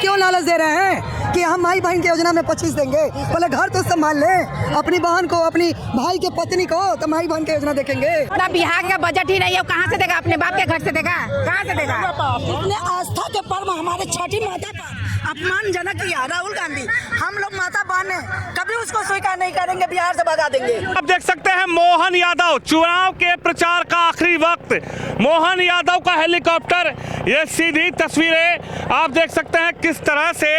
क्यों लालच दे रहे हैं कि हम माई बहन की योजना में 25 देंगे? पहले घर तो संभाल ले अपनी बहन को, अपनी भाई के पत्नी को, तो माई बहन की योजना देखेंगे। ना बिहार का बजट ही नहीं है, कहाँ से देगा? अपने बाप के घर से देगा? कहाँ से देगा? इतने आस्था के पर्व हमारे छठी माता पर अपमानजनक किया राहुल गांधी। हम लोग माता बहन है, कभी उसको स्वीकार नहीं करेंगे, बिहार से भगा देंगे। आप देख सकते हैं मोहन यादव, चुनाव के प्रचार का आखिरी वक्त, मोहन यादव का हेलीकॉप्टर, ये सीधी तस्वीरें आप देख सकते हैं किस तरह से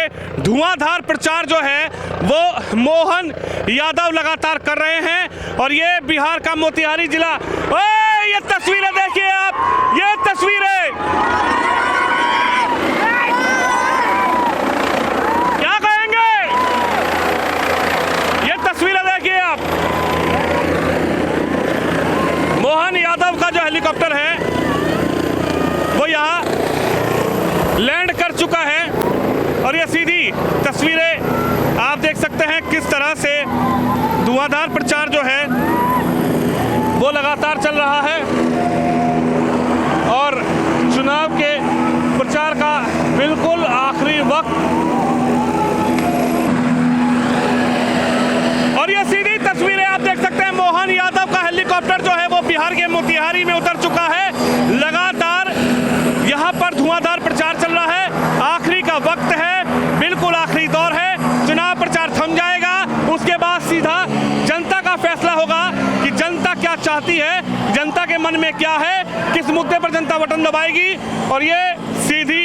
धुआंधार प्रचार जो है वो मोहन यादव लगातार कर रहे हैं। और ये बिहार का मोतिहारी जिला, ये तस्वीरें देखिए आप, ये तस्वीरें क्या कहेंगे, ये तस्वीरें देखिए आप। मोहन यादव का जो हेलीकॉप्टर है वो यहाँ लैंड कर चुका है और ये सीधी तस्वीरें आप देख सकते हैं किस तरह से धुआंधार प्रचार जो है वो लगातार चल रहा है और चुनाव के प्रचार का बिल्कुल आखिरी वक्त। और ये सीधी तस्वीरें आप देख सकते हैं, मोहन यादव का हेलीकॉप्टर जो है वो बिहार के मोतिहारी में उतर चुका है। लगातार यहाँ पर धुआंधार प्रचार चल रहा है, आखिरी का वक्त है, बिल्कुल आखिरी दौर है। चुनाव प्रचार थम जाएगा, उसके बाद सीधा जनता का फैसला होगा कि जनता क्या चाहती है, जनता के मन में क्या है, किस मुद्दे पर जनता बटन दबाएगी। और ये सीधी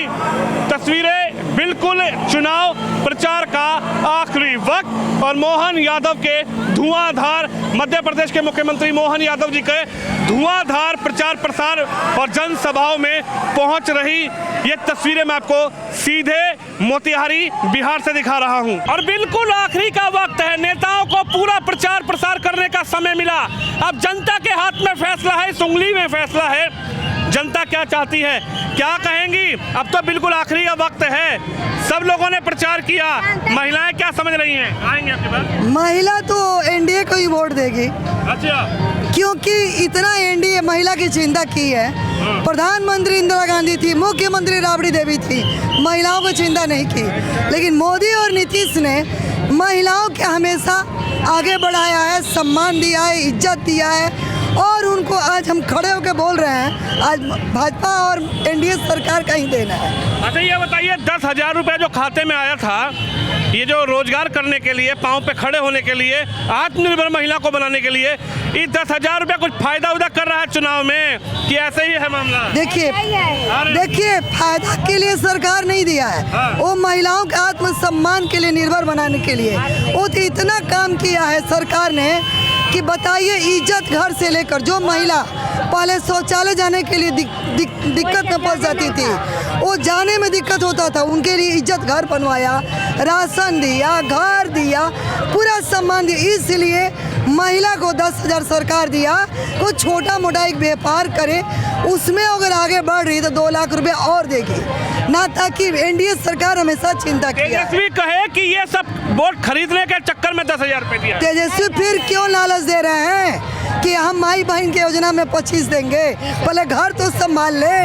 तस्वीरें बिल्कुल चुनाव प्रचार का आखिरी वक्त और मोहन यादव के धुआंधार, मध्य प्रदेश के मुख्यमंत्री मोहन यादव जी के धुआंधार प्रचार प्रसार और जनसभाओं में पहुंच रही ये तस्वीरें मैं आपको सीधे मोतिहारी बिहार से दिखा रहा हूं। और बिल्कुल आखिरी का वक्त है, नेताओं को पूरा प्रचार प्रसार करने का समय मिला। अब जनता के हाथ में फैसला है, इस उंगली में फैसला है, जनता क्या चाहती है, क्या कहेंगी। अब तो बिल्कुल आखिरी का वक्त है, सब लोगों ने प्रचार किया, महिलाएं क्या समझ रही हैं? आएंगे आपके पास। महिला तो एनडीए को ही वोट देगी। अच्छा, क्योंकि इतना एनडीए महिला की चिंता की है। प्रधानमंत्री इंदिरा गांधी थी, मुख्यमंत्री राबड़ी देवी थी, महिलाओं को चिंता नहीं की। लेकिन मोदी और नीतीश ने महिलाओं के हमेशा आगे बढ़ाया है, सम्मान दिया है, इज्जत दिया है। और उनको आज हम खड़े होकर बोल रहे हैं, आज भाजपा और एनडीए सरकार का ही देना है। अच्छा ये बताइए, 10,000 रुपये जो खाते में आया था, ये जो रोजगार करने के लिए, पाँव पे खड़े होने के लिए, आत्मनिर्भर महिला को बनाने के लिए, ये 10,000 रुपये कुछ फायदा उदा कर रहा है चुनाव में कि ऐसे ही है मामला? देखिए फायदा के लिए सरकार नहीं दिया है, वो महिलाओं के आत्मसम्मान के लिए, निर्भर बनाने के लिए वो तो इतना काम किया है सरकार ने कि बताइए, इज्जत घर से लेकर, जो महिला पहले शौचालय जाने के लिए दिक्कत में फंस जाती थी, वो जाने में दिक्कत होता था, उनके लिए इज्जत घर बनवाया, राशन दिया, घर दिया, पूरा सम्मान दिया। इसलिए महिला को 10,000 सरकार दिया, वो छोटा मोटा एक व्यापार करे, उसमें अगर आगे बढ़ रही तो 2 लाख रुपए और देगी ना, ताकि एनडीए सरकार हमेशा चिंता की। तेजस्वी कहे कि ये सब वोट खरीदने के चक्कर में 10,000 रुपए दिया। तेजस्वी फिर क्यों लालच दे रहे हैं कि हम माई बहन की योजना में 25 देंगे? पहले घर तो संभाल ले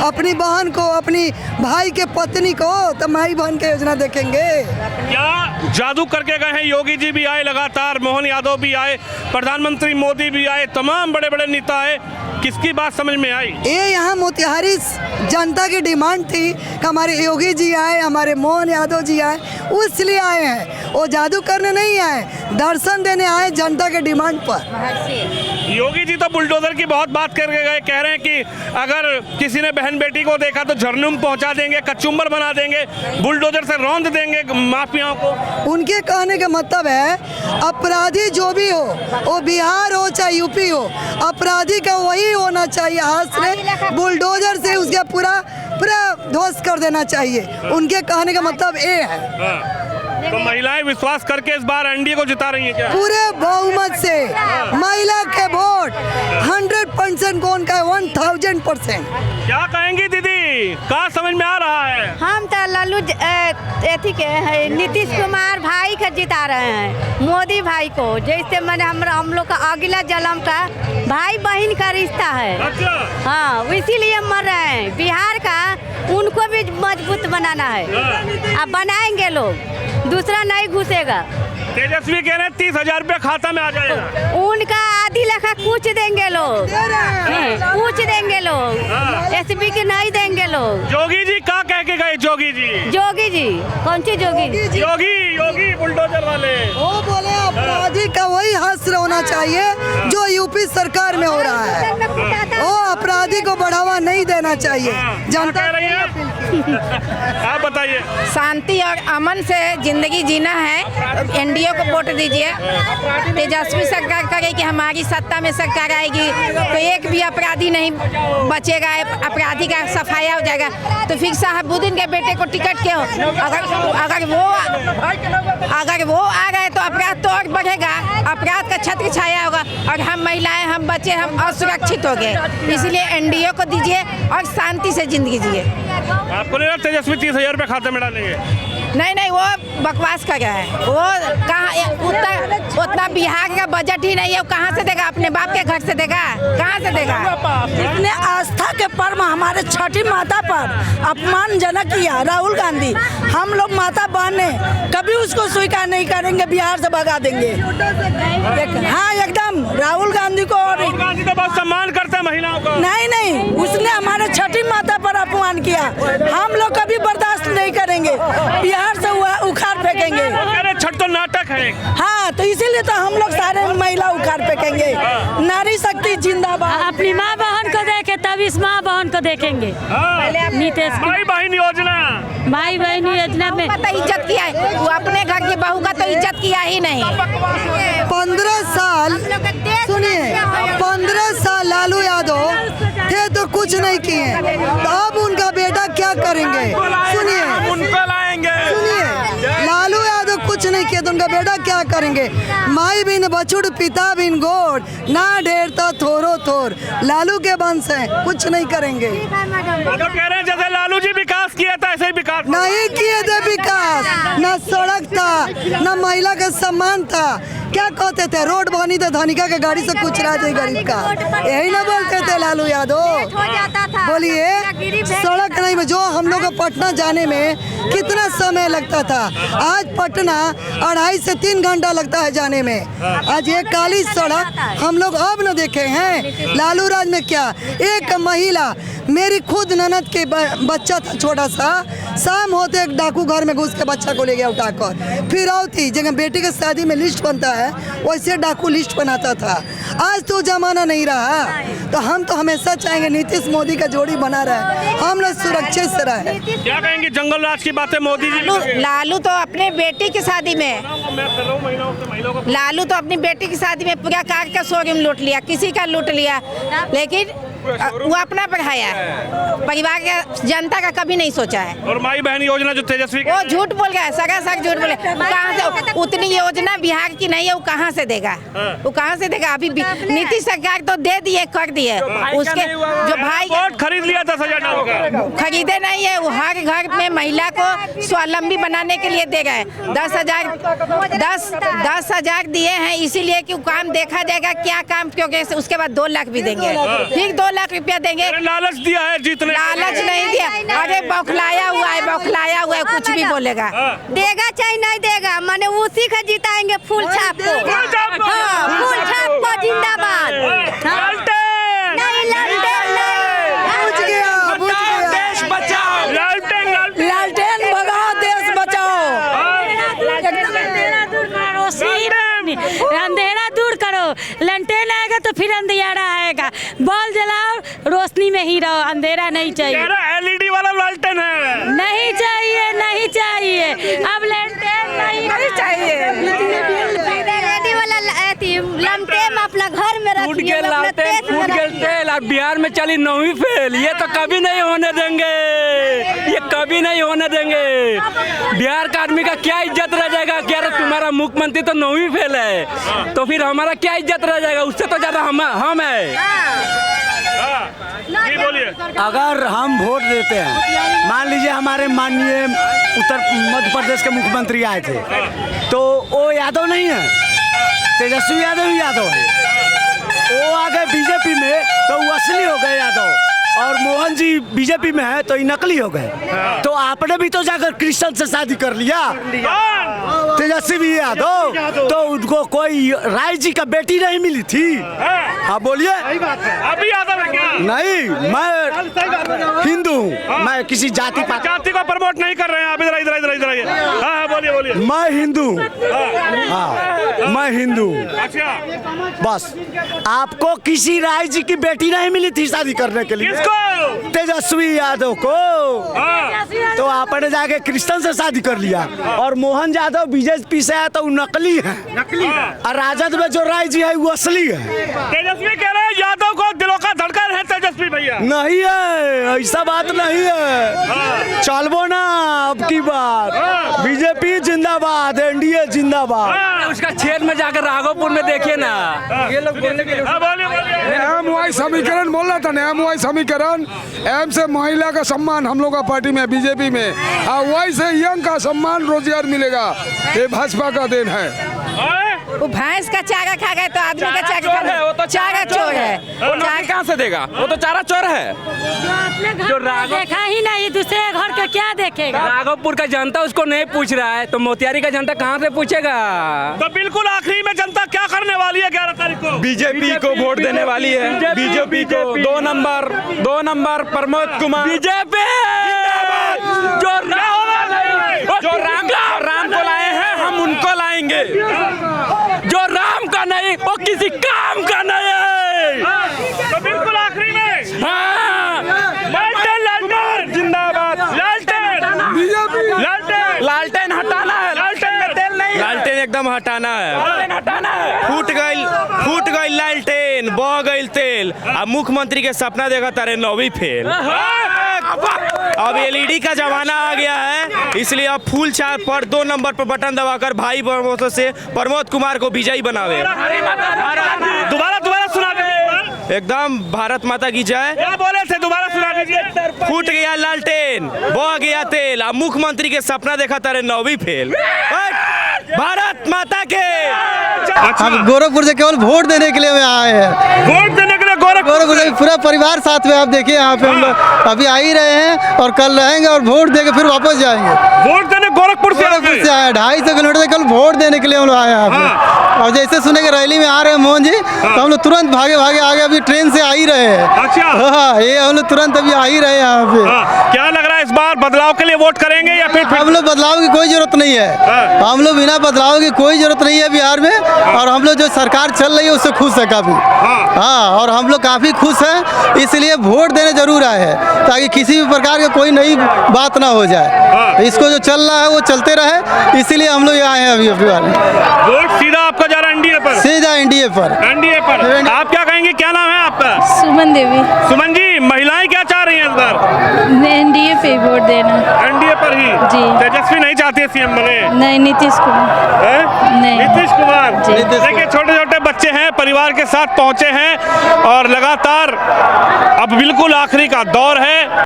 अपनी बहन को, अपनी भाई के पत्नी को, तो माई बहन की योजना देखेंगे। क्या जादू करके गए हैं? योगी जी भी आए लगातार, मोहन यादव भी आए, प्रधानमंत्री मोदी भी आए, तमाम बड़े बड़े नेता आए, किसकी बात समझ में आई? ये यहाँ मोतिहारी जनता की डिमांड थी कि हमारे योगी जी आए, हमारे मोहन यादव जी आए, इसलिए आए हैं। वो जादू करने नहीं आए, दर्शन देने आए जनता के डिमांड पर। योगी जी तो बुलडोजर की बहुत बात करके गए, कह रहे हैं कि अगर किसी ने बहन बेटी को देखा तो झरने में पहुंचा देंगे, कचुम्बर बना देंगे, बुलडोजर से रौंद देंगे माफियाओं को। उनके कहने का मतलब है अपराधी जो भी हो, वो बिहार हो चाहे यूपी हो, अपराधी का वही होना चाहिए, हाथ से बुलडोजर से उसका पूरा ध्वस्त कर देना चाहिए। उनके कहने का मतलब ये है। तो महिलाएं विश्वास करके इस बार एनडीए को जिता रही हैं क्या? पूरे बहुमत से महिला के वोट 100% कौन का है? 1000%। क्या कहेंगी दीदी, क्या समझ में आ रहा है? हम तो लालू एथी के है, नीतीश कुमार भाई का जिता रहे हैं, मोदी भाई को। जैसे मैंने हम लोग का अगला जन्म का भाई बहन का रिश्ता है। अच्छा। हाँ, इसीलिए मर रहे हैं। बिहार का उनको भी मजबूत बनाना है। अब बनाएंगे लोग, दूसरा नहीं घुसेगा। तेजस्वी कह रहे हैं 30,000 रुपया खाता में आ जाएगा। उनका आधी लखा कुछ देंगे लोग, कुछ देंगे लोग, एसपी के नहीं देंगे लोग। जोगी जी क्या कह के गए? जोगी जी, जोगी जी कौन सी जोगी? योगी योगी बुलडोजर वाले। वो बोले अपराधी का वही हश्र होना चाहिए जो यूपी सरकार में हो रहा है। वो अपराधी को बढ़ावा नहीं देना चाहिए। जनता कह रही है आप बताइए। शांति और अमन से जिंदगी जीना है, एनडीए को वोट दीजिए। तेजस्वी सरकार करे कि हमारी सत्ता में सरकार आएगी तो एक भी अपराधी नहीं बचेगा, अपराधी का सफाया हो जाएगा। तो फिर शहाबुद्दीन के बेटे को टिकट क्यों? अगर वो आ गए तो अपराध तो और बढ़ेगा, अपराध का छत्र छाया होगा और हम महिलाएं, हम बच्चे, हम असुरक्षित हो गए। इसलिए एनडीए को दीजिए और शांति से जिंदगी जिए। आपको नहीं लगता तेजस्वी 30,000 रुपया खाते में डालेंगे? नहीं, वो बकवास कर रहा है। वो कहाँ उतना बिहार का बजट ही नहीं है, वो कहाँ से देगा? अपने बाप के घर से देगा? कहाँ से देगा? इतने आस्था के पर्व हमारे छठी माता पर अपमानजनक किया राहुल गांधी। हम लोग माता बहने कभी उसको स्वीकार नहीं करेंगे, बिहार से भगा देंगे। हाँ एकदम, राहुल गांधी को। और राहुल गांधी तो बहुत सम्मान करते हैं महिलाओं का। नहीं, उसने हमारे छठी माता पर अपमान किया। हम लोग कभी बर्दाश्त नहीं करेंगे, बिहार से उखाड़ फेंकेंगे। अरे छठ तो नाटक है। हाँ, तो इसीलिए तो हम लोग सारे महिला उखाड़ फेंकेंगे। नारी शक्ति जिंदाबाद। अपनी माँ बहन को देखे तब इस माँ बहन को देखेंगे। नीतीश माई बहन योजना, माई बहन योजना में तो इज्जत किया है, वो अपने घर की बहू का तो इज्जत किया ही नहीं। 15 साल सुनिए, 15 साल लालू यादव थे तो कुछ नहीं किए, तो अब उनका बेटा क्या करेंगे? सुनिए, उनको लाएंगे। सुनिए, लालू यादव कुछ नहीं किया तो उनका बेटा क्या करेंगे? माई बिन बछुड़ पिता बिन गोड़, ना ढेर तो थोरो थोर। लालू के वंश हैं, कुछ नहीं करेंगे। वो तो कह रहे हैं जैसे लालू जी विकास किया था ऐसे ही विकास नहीं किए थे विकास, न सड़क था, न महिला का सम्मान था। क्या कहते थे? रोड बनी तो धनिका के गाड़ी से कुछ रहा जाए गरीब का, यही ना बोलते थे लालू यादव? बोलिए, सड़क नहीं, जो हम लोग को पटना जाने में कितना समय लगता था, आज पटना 2.5 से 3 घंटा लगता है जाने में। आज ये काली सड़क हम लोग अब न देखे हैं। लालू राज में क्या, एक महिला, मेरी खुद ननद के बच्चा था छोटा सा, शाम होते एक डाकू घर में घुस के बच्चा को ले गया उठाकर। फिर औती जगह बेटी के शादी में लिस्ट बनता है वैसे डाकू लिस्ट बनाता था। आज तो जमाना नहीं रहा, तो हम तो हमेशा चाहेंगे नीतीश मोदी का जोड़ी बना रहे, हम लोग सुरक्षित से रहे। क्या कहेंगे जंगल राज की बातें मोदी जी? लालू तो अपने बेटी की शादी में, लालू तो अपनी बेटी की शादी में पूरा कार का शोरूम लूट लिया, किसी का लूट लिया, लेकिन वो अपना बढ़ाया, परिवार का, जनता का कभी नहीं सोचा है। और माई बहन योजना जो तेजस्वी, वो झूठ बोल गया, सगासग झूठ बोले। कहाँ से उतनी योजना बिहार की नहीं है, वो कहाँ से देगा? वो कहाँ से देगा? अभी नीतीश सरकार तो दे दिए, कर दिए। उसके जो भाई खरीद लिया 10,000 डालकर, खरीदे नहीं है, वो हर घर में महिला को स्वावलंबी बनाने के लिए दे गए। 10,000 दिए हैं, इसीलिए कि काम देखा जाएगा क्या काम, क्योंकि उसके बाद 2 लाख भी देंगे, फिर 2 लाख रुपया देंगे। लालच दिया है जीतने, लालच नहीं दिया। अरे बौखलाया हुआ है, बौखलाया हुआ है, कुछ भी बोलेगा। देगा चाहे नहीं देगा, माने उसी का जिताएंगे। फूल छाप को, हाँ, फूल छाप को जिंदाबाद। नहीं लालटेन नहीं, बुझ गया। देश बचाओ, लालटेन लालटेन भगाओ, देश बचाओ। अंधेरा दूर करो, लंटेन आएगा तो फिर अंधियारा आएगा। बॉल जलाओ, रोशनी में ही रहो, अंधेरा नहीं चाहिए। LED वाला लालटेन है, नहीं चाहिए, नहीं चाहिए, अब लंटेन नहीं चाहिए। LED वाला लंटेन अपना घर में फूट के लालटेन, फूट के तेल। अब बिहार में चली 9वीं फेल, ये तो कभी नहीं होने देंगे, ये कभी नहीं होने देंगे। बिहार का आदमी का क्या इज्जत रह जाएगा? क्या तुम्हारा मुख्यमंत्री तो 9वीं फेल है, तो फिर हमारा क्या इज्जत रह जाएगा? उससे तो ज्यादा हम है। बोलिए। अगर हम वोट देते हैं, मान लीजिए हमारे माननीय मध्य प्रदेश के मुख्यमंत्री आए थे, तो वो यादव नहीं है, तेजस्वी यादव ही यादव है। वो आ गए बीजेपी में तो वो असली हो गए यादव। और मोहन जी बीजेपी में है तो ये नकली हो गए। तो आपने भी तो जाकर क्रिश्चियन से शादी कर लिया, तेजस्वी यादव, तो उनको कोई राय जी का बेटी नहीं मिली थी। हाँ बोलिए। अभी यादव है क्या? नहीं, मैं हिंदू हूँ, मैं किसी जाति जाति को प्रमोट नहीं कर रहे हैं आप। इधर आइए। हाँ बोलिए बोलिए। मैं हिंदू हूँ। हाँ मैं हिंदू हूँ। अच्छा, बस आपको किसी राय जी की बेटी नहीं मिली थी शादी करने के लिए? किसको? तेजस्वी यादव को। तो आपने जाके क्रिश्चियन से शादी कर लिया। और मोहन यादव बीजेपी से है तो वो नकली है। और राजद में जो राय जी है वो असली है। तेजस्वी कह रहे हैं यादव को दिलों का धड़कन है तेजस्वी भैया। नहीं है, ऐसा बात नहीं है। चलबो ना अब की बात। बीजेपी जिंदाबाद, एनडीए जिंदाबाद। उसका छेद में जाकर राघवपुर में देखिए ना, ये लोग बोलने के लिए। एम वाई समीकरण बोल रहा था ना, एम वाई समीकरण। एम से महिला का सम्मान हम लोग का पार्टी में, बीजेपी में। वाई से यंग का सम्मान, रोजगार मिलेगा। ये भाजपा का देन है। वो भैंस का चारा खा गए तो आदमी का चारा खा गए। वो तो चारा चोर है। चारा कहाँ से देगा? वो तो चारा चोर है। जो देखा ही नहीं, दूसरे घर का क्या देखेगा? राघवपुर का जनता उसको नहीं पूछ रहा है तो मोतिहारी का जनता कहाँ से पूछेगा? तो बिल्कुल आखिरी में जनता क्या करने वाली है 11 तारीख को? बीजेपी को वोट देने वाली है। बीजेपी को 2 नंबर प्रमोद कुमार। बीजेपी जो राम को लाए हैं हम उनको लाएंगे। जो राम का नहीं वो किसी काम का नहीं है। तो बिल्कुल आखिरी में लालटेन जिंदाबाद। लालटेन हटाना है। लालटेन में तेल नहीं है। लालटेन एकदम हटाना है। फूट गई लालटेन, बह गई तेल। अब मुख्यमंत्री के सपना देखा तारे 9वीं फेल। अब एलईडी का जमाना आ गया है, इसलिए अब फूल छाप पर 2 नंबर पर बटन दबाकर भाई बहनों से प्रमोद कुमार को विजयी बनावे। दोबारा सुना दीजिए। एकदम भारत माता की जय। क्या बोले थे? दोबारा सुना दीजिए। फूट गया लालटेन, बह गया तेल। अब मुख्यमंत्री के सपना देखा तारे 9वीं फेल। भारत माता के। हम गोरखपुर से केवल वोट देने के लिए आए हैं। वोट देने के लिए गोरखपुर से पूरा परिवार साथ में। आप देखिए यहाँ पे हम लोग अभी आ ही रहे हैं और कल रहेंगे और वोट देके फिर वापस जाएंगे। वोट देने गोरखपुर से आए 250 किलोमीटर से कल वोट देने के लिए हम लोग आए हैं। और जैसे सुने कि रैली में आ रहे हैं मोहन जी, तो हम लोग तुरंत भागे आगे अभी ट्रेन से आ ही रहे हैं। अच्छा, हाँ, ये हम लोग तुरंत अभी आ ही रहे हैं यहाँ पे। क्या लग रहा है इस बार बदलाव के लिए वोट करेंगे या फिर? हम लोग बदलाव की कोई जरूरत नहीं है। हम लोग बिना बदलाव की कोई जरूरत नहीं है बिहार में। और हम लोग जो सरकार चल रही है उससे खुश है काफी। हाँ, और हम लोग काफी खुश हैं, इसलिए वोट देने जरूर आए हैं ताकि किसी भी प्रकार की कोई नई बात ना हो जाए। इसको जो चल रहा है वो चलते रहे, इसीलिए हम लोग आए हैं अभी वोट सीधा आपका जा रहा है एनडीए पर? सीधा एनडीए पर। आप क्या कहेंगे? क्या नाम है आपका? सुमन देवी। सुमन जी, महिलाएं क्या चाह रही हैं इस बार? एनडीए पे वोट देना। एनडीए पर ही? जी। तेजस्वी नहीं चाहती है सीएम बने? नहीं, नीतीश कुमार। नहीं, नीतीश कुमार। देखिए छोटे बच्चे हैं, परिवार के साथ पहुंचे हैं और लगातार अब बिल्कुल आखिरी का दौर है।